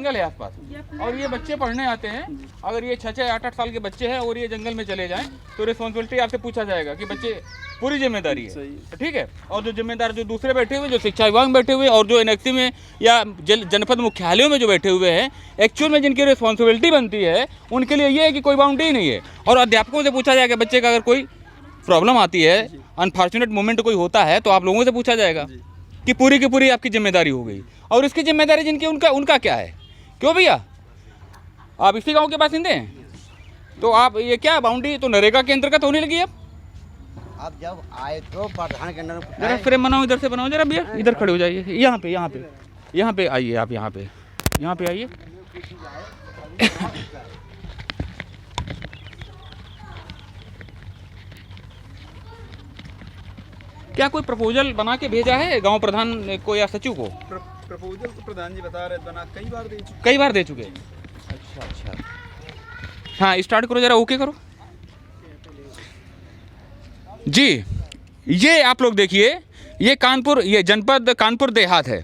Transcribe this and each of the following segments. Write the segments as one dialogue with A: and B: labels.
A: जंगल है आसपास, और ये बच्चे पढ़ने आते हैं। अगर ये 6-6, 8-8 साल के बच्चे हैं और ये जंगल में चले जाएं तो रिस्पॉन्सिबिलिटी आपसे पूछा जाएगा कि बच्चे, पूरी जिम्मेदारी है, ठीक है। और जो जिम्मेदार जो दूसरे बैठे हुए, जो शिक्षा विभाग में बैठे हुए और जो एनएक्सी में या जनपद मुख्यालयों में जो बैठे हुए हैं, एक्चुअल में जिनकी रिस्पॉन्सिबिलिटी बनती है उनके लिए ये है कि कोई बाउंड्री नहीं है। और अध्यापकों से पूछा जाएगा बच्चे का अगर कोई प्रॉब्लम आती है, अनफॉर्चुनेट मोमेंट कोई होता है, तो आप लोगों से पूछा जाएगा कि पूरी की पूरी आपकी जिम्मेदारी हो गई। और इसकी जिम्मेदारी जिनकी, उनका क्या है? क्यों भैया, आप इसी गांव के बासिंदे हैं, तो आप ये क्या बाउंड्री तो नरेगा के अंतर्गत होने लगी अब
B: जब आए तो प्रधान के अंदर
A: जरा फ्रेम बनाओ, इधर से बनाओ जरा भैया, इधर खड़े हो जाइए, यहाँ पे आइए, आप यहाँ पे आइए। क्या कोई प्रपोजल बना के भेजा है गांव प्रधान को या सचिव को?
C: प्रपोजल तो प्रधान जी बता रहे बना कई बार दे चुके।
A: अच्छा, हाँ स्टार्ट करो जरा, ओके करो जी। ये आप लोग देखिए, ये कानपुर, ये जनपद कानपुर देहात है।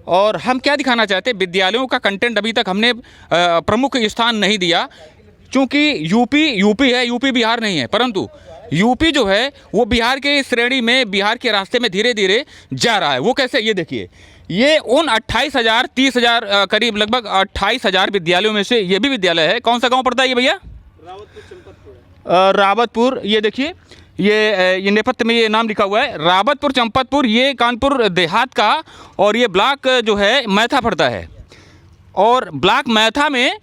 A: और हम क्या दिखाना चाहते हैं, विद्यालयों का कंटेंट अभी तक हमने प्रमुख स्थान नहीं दिया, क्योंकि यूपी है, यूपी बिहार नहीं है, परंतु यूपी जो है वो बिहार के श्रेणी में, बिहार के रास्ते में धीरे धीरे जा रहा है। वो कैसे, ये देखिए, ये उन 28,000 30,000 करीब लगभग 28,000 विद्यालयों में से ये भी विद्यालय है। कौन सा गांव पड़ता है ये भैया? रावतपुर। ये देखिए, ये नेपथ्य में ये नाम लिखा हुआ है, रावतपुर चंपतपुर। ये कानपुर देहात का, और ये ब्लॉक जो है मैथा पड़ता है। और ब्लॉक मैथा में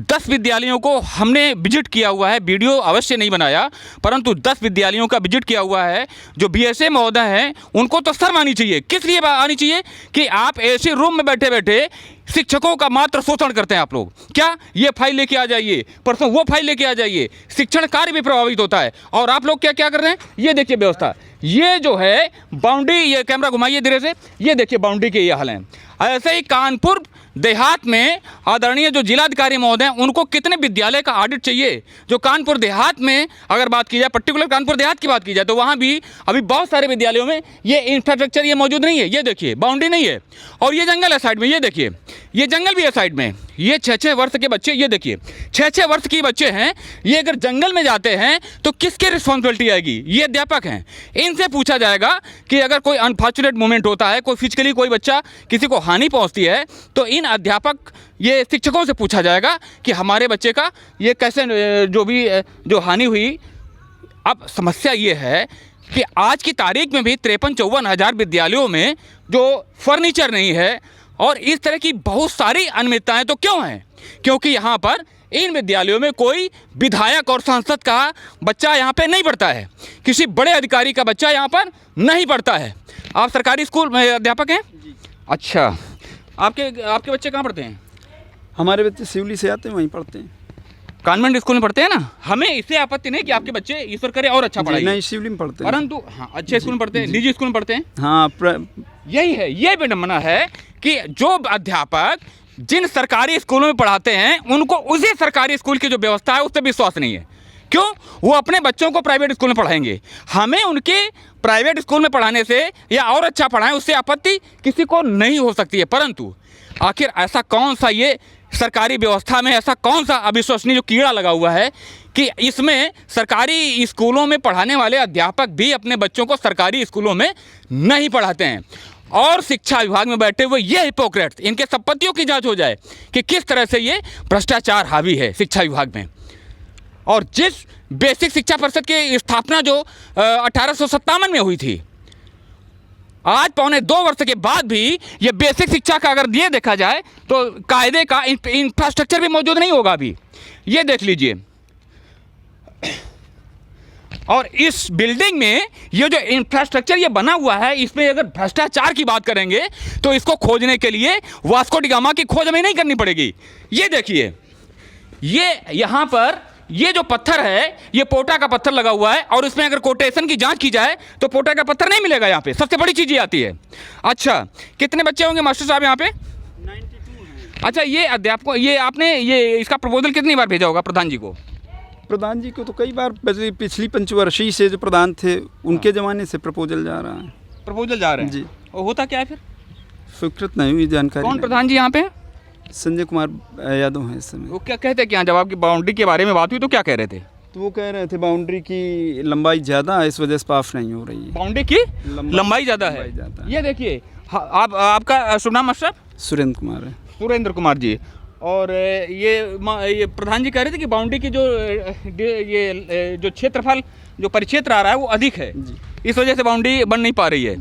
A: 10 विद्यालयों को हमने विजिट किया हुआ है, वीडियो अवश्य नहीं बनाया, परंतु 10 विद्यालयों का विजिट किया हुआ है। जो बीएसए महोदय हैं उनको तो शर्म आनी चाहिए। किस लिए आनी चाहिए कि आप ऐसे रूम में बैठे बैठे शिक्षकों का मात्र शोषण करते हैं आप लोग। क्या, ये फाइल लेके आ जाइए, परसों वो फाइल लेके आ जाइए, शिक्षण कार्य भी प्रभावित होता है। और आप लोग क्या क्या कर रहे हैं, ये देखिए व्यवस्था, ये जो है बाउंड्री, ये कैमरा घुमाइए धीरे से, ये देखिए बाउंड्री के ये हाल हैं। ऐसे ही कानपुर देहात में आदरणीय जो जिलाधिकारी महोदय हैं, उनको कितने विद्यालय का ऑडिट चाहिए। जो कानपुर देहात में अगर बात की जाए, पर्टिकुलर कानपुर देहात की बात की जाए, तो वहाँ भी अभी बहुत सारे विद्यालयों में ये इंफ्रास्ट्रक्चर ये मौजूद नहीं है। ये देखिए बाउंड्री नहीं है, और ये जंगल है साइड में, ये देखिए ये जंगल भी है साइड में। ये 6-6 वर्ष के बच्चे, ये देखिए 6-6 वर्ष के बच्चे हैं, ये अगर जंगल में जाते हैं तो किसकी रिस्पॉन्सिबिलिटी आएगी? ये अध्यापक हैं। इनसे पूछा जाएगा कि अगर कोई अनफॉर्चुनेट मोमेंट होता है, कोई फिजिकली कोई बच्चा, किसी को हानि पहुंचती है, तो इन अध्यापक, ये शिक्षकों से पूछा जाएगा कि हमारे बच्चे का ये कैसे, जो भी जो हानि हुई। अब समस्या ये है कि आज की तारीख में भी 53-54 हज़ार विद्यालयों में जो फर्नीचर नहीं है, और इस तरह की बहुत सारी अनियमितताएं तो क्यों हैं? क्योंकि यहाँ पर इन विद्यालयों में कोई विधायक और सांसद का बच्चा यहाँ पे नहीं पढ़ता है, किसी बड़े अधिकारी का बच्चा यहाँ पर नहीं पढ़ता है। आप सरकारी स्कूल में अध्यापक हैं? अच्छा, आपके बच्चे कहाँ पढ़ते हैं?
C: हमारे बच्चे सिवली से आते हैं, वहीं पढ़ते हैं,
A: कॉन्वेंट स्कूल में पढ़ते हैं ना। हमें इससे आपत्ति नहीं कि आपके बच्चे ईश्वर करे और अच्छा पढ़ाई,
C: नहीं सिवली में पढ़ते हैं,
A: परंतु हाँ अच्छे स्कूल में पढ़ते हैं, निजी स्कूल में पढ़ते हैं।
C: हाँ,
A: यही है, ये विडंबना है कि जो अध्यापक जिन सरकारी स्कूलों में पढ़ाते हैं, उनको उसी सरकारी स्कूल की जो व्यवस्था है उस पर विश्वास नहीं है। क्यों? वो अपने बच्चों को प्राइवेट स्कूल में पढ़ाएंगे। हमें उनके प्राइवेट स्कूल में पढ़ाने से या और अच्छा पढ़ाएं, उससे आपत्ति किसी को नहीं हो सकती है। परंतु आखिर ऐसा कौन सा, ये सरकारी व्यवस्था में ऐसा कौन सा अविश्वसनीय जो कीड़ा लगा हुआ है कि इसमें सरकारी स्कूलों में पढ़ाने वाले अध्यापक भी अपने बच्चों को सरकारी स्कूलों में नहीं पढ़ाते हैं। और शिक्षा विभाग में बैठे हुए ये हिपोक्रेट्स, इनके संपत्तियों की जांच हो जाए कि किस तरह से ये भ्रष्टाचार हावी है शिक्षा विभाग में। और जिस बेसिक शिक्षा परिषद की स्थापना जो 1857 में हुई थी, आज 1.25 वर्ष के बाद भी ये बेसिक शिक्षा का अगर ये देखा जाए तो कायदे का इंफ्रास्ट्रक्चर भी मौजूद नहीं होगा अभी। ये देख लीजिए, और इस बिल्डिंग में ये जो इंफ्रास्ट्रक्चर ये बना हुआ है, इसमें अगर भ्रष्टाचार की बात करेंगे तो इसको खोजने के लिए वास्को डी गामा की खोज हमें नहीं करनी पड़ेगी। ये देखिए, ये यहाँ पर ये जो पत्थर है, ये पोटा का पत्थर लगा हुआ है, और इसमें अगर कोटेशन की जांच की जाए तो पोटा का पत्थर नहीं मिलेगा यहाँ पे। सबसे बड़ी चीज़ ये आती है। अच्छा, कितने बच्चे होंगे मास्टर साहब यहाँ पे?
C: 92।
A: अच्छा, ये अध्यापकों, ये आपने ये इसका प्रपोजल कितनी बार भेजा होगा प्रधान जी को?
C: प्रधान जी को तो कई बार, पिछली पंचवर्षीय से जो प्रधान थे उनके ज़माने से प्रपोजल जा रहा है।
A: प्रपोजल जा रहे हैं
C: जी।
A: और होता क्या है फिर?
C: स्वीकृत नहीं हुई जानकारी।
A: कौन प्रधान जी यहाँ पे?
C: संजय कुमार यादव हैं इस समय।
A: वो क्या कहते हैं, क्या जब आपकी बाउंड्री के बारे में बात हुई तो क्या कह रहे थे?
C: तो वो कह रहे थे बाउंड्री की लंबाई ज़्यादा है, इस वजह से पास नहीं हो रही है।
A: बाउंड्री की लंबाई ज़्यादा है। ये देखिए, आप आपका शुभ नाम मास्टर?
C: सुरेंद्र कुमार है।
A: सुरेंद्र कुमार जी। और ये प्रधान जी कह रहे थे कि बाउंड्री की जो ये जो क्षेत्रफल जो परिक्षेत्र आ रहा है वो अधिक है, इस वजह से बाउंड्री बन नहीं पा रही है।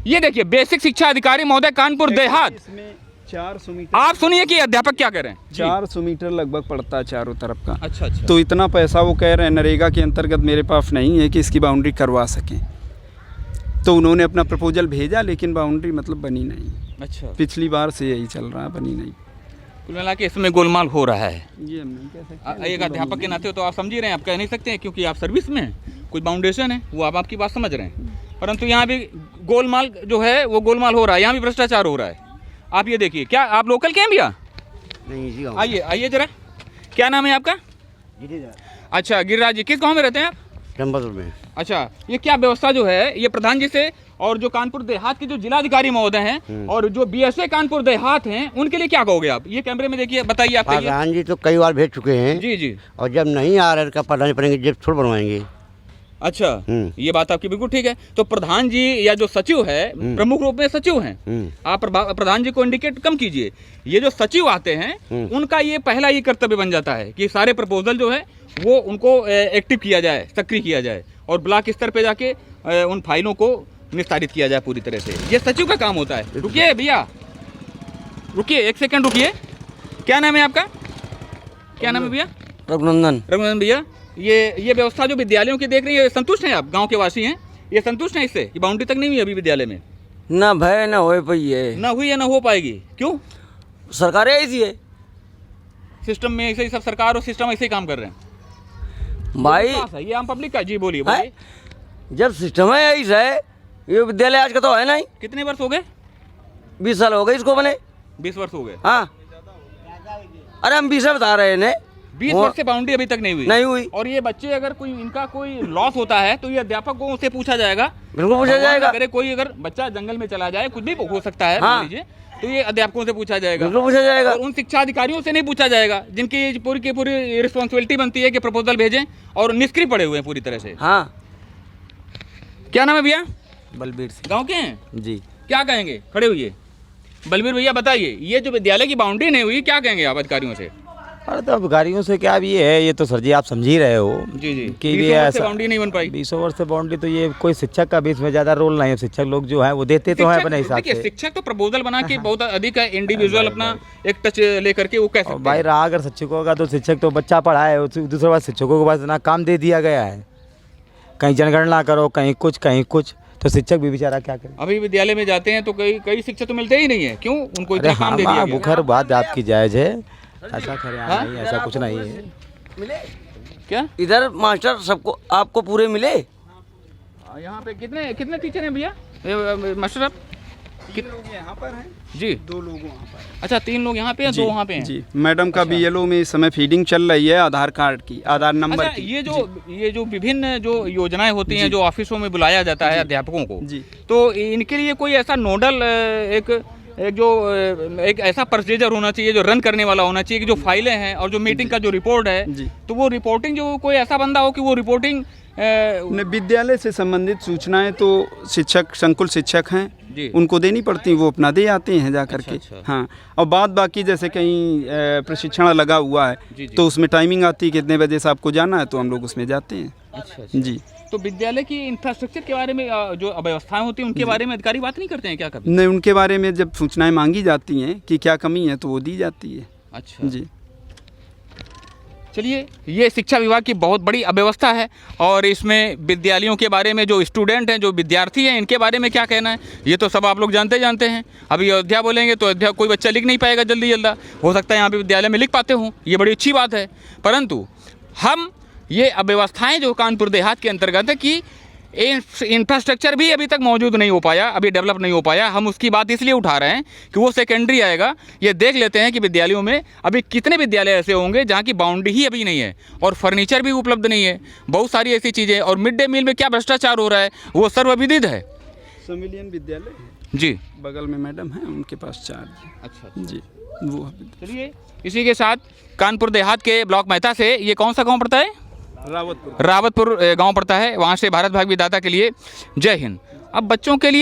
A: ये देखिए, बेसिक शिक्षा अधिकारी महोदय कानपुर देहात,
C: इसमें 400 मीटर,
A: आप सुनिए कि अध्यापक क्या कह रहे हैं।
C: 400 मीटर लगभग पड़ता है चारों तरफ का।
A: अच्छा अच्छा।
C: तो इतना पैसा वो कह रहे हैं नरेगा के अंतर्गत मेरे पास नहीं है कि इसकी बाउंड्री करवा सकें। तो उन्होंने अपना प्रपोजल भेजा, लेकिन बाउंड्री मतलब बनी नहीं।
A: अच्छा,
C: पिछली बार से यही चल रहा है, बनी नहीं।
A: कुल मिला के इसमें गोलमाल हो रहा है।
C: ये हम नहीं कह सकते।
A: एक अध्यापक के नाते तो आप समझ ही रहे हैं, आप कह नहीं सकते हैं क्योंकि आप सर्विस में हैं, कुछ बाउंडेशन है वो आप आपकी बात समझ रहे हैं, परंतु यहाँ भी गोलमाल जो है वो गोलमाल हो रहा है, यहाँ भी भ्रष्टाचार हो रहा है। आप ये देखिए, क्या आप लोकल के हैं भैया?
B: नहीं जी,
A: आइए आइए जरा, क्या नाम है आपका? अच्छा, गिरिराज जी, किस गाँव में रहते हैं आप?
B: चंबल में।
A: अच्छा, ये क्या व्यवस्था जो है ये प्रधान जी से और जो कानपुर देहात के जो जिलाधिकारी महोदय हैं और जो बीएसए कानपुर देहात हैं उनके लिए क्या कहोगे आप? ये कैमरे में देखिए, बताइए आप।
B: प्रधान जी तो कई बार भेज चुके हैं
A: जी जी।
B: और जब नहीं आ रहा प्रधान पड़ेंगे जब थोड़ा बनवाएंगे।
A: अच्छा, ये बात आपकी बिल्कुल ठीक है। तो प्रधान जी या जो सचिव है, प्रमुख रूप में सचिव हैं, आप प्रधान जी को इंडिकेट कम कीजिए। ये जो सचिव आते हैं उनका ये पहला ये कर्तव्य बन जाता है कि सारे प्रपोजल जो है वो उनको एक्टिव किया जाए, सक्रिय किया जाए और ब्लॉक स्तर पे जाके उन फाइलों को निस्तारित किया जाए पूरी तरह से। ये सचिव का काम होता है। रुकिए भैया, रुकिए एक सेकंड रुकिए। क्या नाम है आपका? क्या नाम है भैया?
B: रघुनंदन।
A: रघुनंदन भैया, ये व्यवस्था जो विद्यालयों की देख रही है, संतुष्ट हैं आप? गांव के वासी हैं, ये संतुष्ट हैं इससे कि बाउंड्री तक नहीं हुई अभी विद्यालय में?
B: ना भय ना हो पाई है,
A: ना हुई है ना हो पाएगी। क्यों?
B: सरकार ऐसी है,
A: सिस्टम में ऐसे ही सब सरकार और सिस्टम ऐसे ही काम कर रहे हैं
B: भाई।
A: ये आम पब्लिक का। जी बोलिए बोलिए।
B: जब सिस्टम है ऐसा है, ये विद्यालय आज का तो है नहीं।
A: कितने वर्ष हो गए?
B: 20 साल हो गए इसको बने।
A: 20 वर्ष हो गए।
B: हाँ, अरे हम 20 बता रहे हैं।
A: 20 वर्ष से बाउंड्री अभी तक नहीं हुई। और ये बच्चे अगर कोई इनका कोई लॉस होता है तो ये अध्यापकों से पूछा जाएगा।
B: बिल्कुल पूछा जाएगा।
A: अगर कोई अगर बच्चा जंगल में चला जाए, कुछ भी हो सकता है,
B: हाँ,
A: मान लीजिए, तो ये अध्यापकों से पूछा जाएगा।
B: बिल्कुल पूछा जाएगा।
A: और उन शिक्षा अधिकारियों से नहीं पूछा जाएगा जिनकी पूरी की पूरी रिस्पॉन्सिबिलिटी बनती है कि प्रपोजल भेजें और निष्क्रिय पड़े हुए हैं पूरी तरह से।
B: हाँ।
A: क्या नाम है भैया?
B: बलबीर सिंह।
A: गाँव के हैं
B: जी।
A: क्या कहेंगे? खड़े हुई। बलबीर भैया बताइए, ये जो विद्यालय की बाउंड्री नहीं हुई, क्या कहेंगे आप अधिकारियों से?
D: अरे तो अधिकारियों से क्या भी है, ये तो सर जी आप समझ ही रहे हो
A: जी जी
D: कि
A: 20
D: ये
A: वर्ष से
D: ऐसा
A: बाउंड्री नहीं बन पाई।
D: 20 वर्ष से बाउंड्री, तो ये कोई शिक्षक का भी इसमें ज़्यादा रोल नहीं है। शिक्षक लोग जो है वो देते तो हैं अपने हिसाब से।
A: शिक्षक तो प्रपोजल बना के बहुत अधिक है, इंडिविजुअल अपना एक टच लेकर के वो कह सकते
D: भाई रहा अगर शिक्षकों का, तो शिक्षक तो बच्चा पढ़ाए, दूसरी बात शिक्षकों के पास इतना काम दे दिया गया है, कहीं जनगणना करो, कहीं कुछ, तो शिक्षक भी बेचारा क्या करे।
A: अभी विद्यालय में जाते हैं तो कई शिक्षक तो मिलते ही नहीं है। क्यों? उनको इतना काम दे दिया गया।
D: बुखर बात आपकी जायज़ है, ऐसा खरे नहीं, ऐसा कुछ नहीं है।
B: मिले
A: क्या
B: इधर मास्टर सबको आपको पूरे मिले?
A: यहाँ पे कितने टीचर हैं भैया? मास्टर आप
C: यहाँ पर हैं
A: जी?
C: 2 लोग वहाँ पर।
A: अच्छा, 3 लोग यहाँ पे हैं, 2 वहाँ पे हैं।
C: जी, मैडम का बीएलओ में इस समय फीडिंग चल रही है, आधार कार्ड की, आधार नंबर
A: अच्छा,
C: की।
A: ये जो विभिन्न जो योजनाएं होती हैं, जो ऑफिसों में बुलाया जाता है अध्यापकों को,
C: जी,
A: तो इनके लिए कोई ऐसा नोडल एक ऐसा प्रोसीजर होना चाहिए जो रन करने वाला होना चाहिए कि जो फाइलें हैं और जो मीटिंग का जो रिपोर्ट है, तो वो रिपोर्टिंग जो कोई ऐसा बंदा हो कि वो रिपोर्टिंग
C: विद्यालय से संबंधित सूचनाएं तो शिक्षक, संकुल शिक्षक हैं, उनको देनी पड़ती, वो अपना दे आते हैं जा करके।
A: अच्छा।
C: हाँ, और बाद बाकी जैसे कहीं प्रशिक्षण लगा हुआ है तो उसमें टाइमिंग आती है कितने बजे से आपको जाना है, तो हम लोग उसमें जाते हैं।
A: अच्छा।
C: जी।
A: तो विद्यालय की इंफ्रास्ट्रक्चर के बारे में जो व्यवस्थाएं होती हैं उनके बारे में अधिकारी बात नहीं करते हैं क्या कभी?
C: नहीं, उनके बारे में जब सूचनाएं मांगी जाती हैं कि क्या कमी है तो वो दी जाती है।
A: अच्छा
C: जी।
A: चलिए, ये शिक्षा विभाग की बहुत बड़ी अव्यवस्था है और इसमें विद्यालयों के बारे में जो स्टूडेंट हैं, जो विद्यार्थी हैं, इनके बारे में क्या कहना है ये तो सब आप लोग जानते हैं। अभी अयोध्या बोलेंगे तो अयोध्या कोई बच्चा लिख नहीं पाएगा जल्दी, हो सकता है यहाँ पे विद्यालय में लिख पाते हों, ये बड़ी अच्छी बात है। परंतु हम ये अव्यवस्थाएं जो कानपुर देहात के अंतर्गत है कि इंफ्रास्ट्रक्चर भी अभी तक मौजूद नहीं हो पाया, अभी डेवलप नहीं हो पाया, हम उसकी बात इसलिए उठा रहे हैं कि वो सेकेंडरी आएगा। ये देख लेते हैं कि विद्यालयों में अभी कितने विद्यालय ऐसे होंगे जहाँ की बाउंड्री ही अभी नहीं है और फर्नीचर भी उपलब्ध नहीं है, बहुत सारी ऐसी चीज़ें। और मिड डे मील में क्या भ्रष्टाचार हो रहा है वो सर्वविदित है।
C: संविलियन विद्यालय
A: जी,
C: बगल में मैडम है, उनके पास चार्ज।
A: अच्छा
C: जी। वो
A: चलिए इसी के साथ कानपुर देहात के ब्लॉक मेहता से ये कौन सा गांव पड़ता है?
C: रावतपुर।
A: रावतपुर गांव पड़ता है। वहाँ से भारत भाग विधाता के लिए जय हिंद। अब बच्चों के लिए